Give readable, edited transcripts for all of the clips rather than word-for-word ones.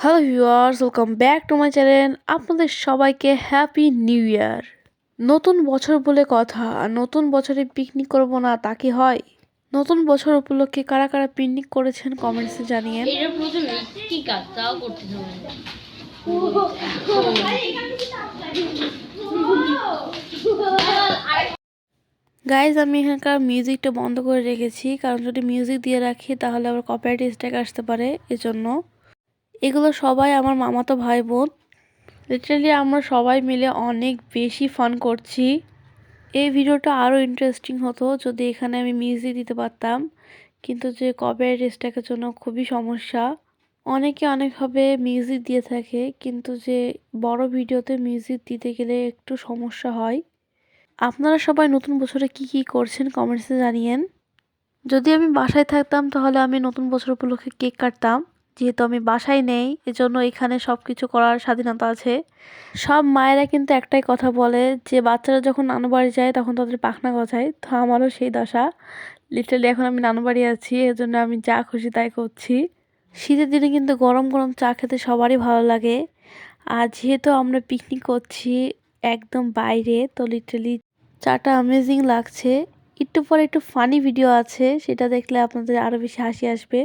Hello viewers, welcome back to my channel. আপনাদের সবাইকে happy new year. নতুন বছর বলে কথা, আর নতুন বছরে পিকনিক করব না তা কি হয়? নতুন বছর উপলক্ষে কারা কারা পিকনিক করেছেন কমেন্টসে জানিয়েন। এটা প্রথমে কি কাজ তাও করতে হবে। গাইজ, আমি এখানকার মিউজিকটা বন্ধ করে রেখেছি, কারণ যদি মিউজিক দিয়ে রাখি তাহলে আবার কপিরাইট স্ট্রাইক আসতে পারে। এজন্য এগুলো সবাই আমার মামাতো ভাই বোন। লিটারালি আমরা সবাই মিলে অনেক বেশি ফান করছি। এই ভিডিওটা আরও ইন্টারেস্টিং হতো যদি এখানে আমি মিউজিক দিতে পারতাম, কিন্তু যে কপিরাইট স্ট্রাইকের জন্য খুবই সমস্যা। অনেকে অনেকভাবে মিউজিক দিয়ে থাকে, কিন্তু যে বড় ভিডিওতে মিউজিক দিতে গেলে একটু সমস্যা হয়। আপনারা সবাই নতুন বছরে কি কি করছেন কমেন্টসে জানিয়েন। যদি আমি বাসায় থাকতাম তাহলে আমি নতুন বছর উপলক্ষে কেক কাটতাম। যেহেতু আমি বাসায় নেই, এজন্য এখানে সব কিছু করার স্বাধীনতা আছে। সব মায়েরা কিন্তু একটাই কথা বলে যে বাচ্চারা যখন নানু বাড়ি যায় তখন তাদের পাখনা গজায়, তো আমারও সেই দশা। লিটারালি এখন আমি নানু বাড়ি আছি, এজন্য আমি যা খুশি তাই করছি। শীতের দিনে কিন্তু গরম গরম চা খেতে সবারই ভালো লাগে। আর যেহেতু আমরা পিকনিক করছি একদম বাইরে, তো লিটারালি চাটা অ্যামেজিং লাগছে। একটু পরে একটু ফানি ভিডিও আছে, সেটা দেখলে আপনাদের আরো বেশি হাসি আসবে।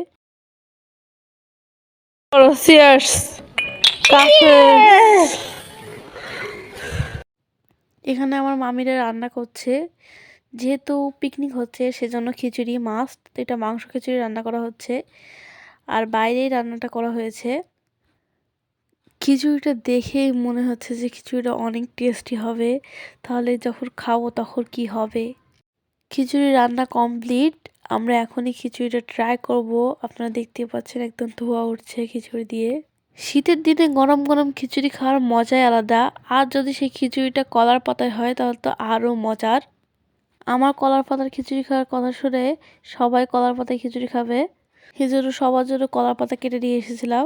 এখানে আমার মামিরা রান্না করছে। যেহেতু পিকনিক হচ্ছে সেজন্য খিচুড়ি মাস্ট, এটা মাংস খিচুড়ি রান্না করা হচ্ছে। আর বাইরেই রান্নাটা করা হয়েছে। খিচুড়িটা দেখেই মনে হচ্ছে যে খিচুড়িটা অনেক টেস্টি হবে। তাহলে যখন খাবো তখন কি হবে। খিচুড়ি রান্না কমপ্লিট। আমরা এখনই খিচুড়িটা ট্রাই করব। আপনারা দেখতে পাচ্ছেন একদম ধোঁয়া উঠছে খিচুড়ি দিয়ে। শীতের দিনে গরম গরম খিচুড়ি খাওয়ার মজাই আলাদা। আর যদি সেই খিচুড়িটা কলার পাতায় হয় তাহলে তো আরও মজার। আমার কলার পাতার খিচুড়ি খাওয়ার কথা শুনে সবাই কলার পাতায় খিচুড়ি খাবে, সেজন্য সবার জন্য কলার পাতা কেটে নিয়ে এসেছিলাম।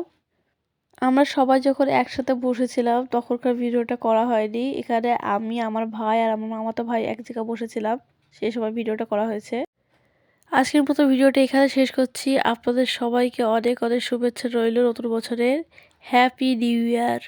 আমরা সবাই যখন একসাথে বসেছিলাম তখনকার ভিডিওটা করা হয়নি। এখানে আমি, আমার ভাই আর আমার মামাতো ভাই এক জায়গায় বসেছিলাম, সেই সময় ভিডিওটা করা হয়েছে। আজকের মতো ভিডিওটা এখানে শেষ করছি। আপনাদের সবাইকে অনেক অনেক শুভেচ্ছা রইল নতুন বছরের। Happy new year.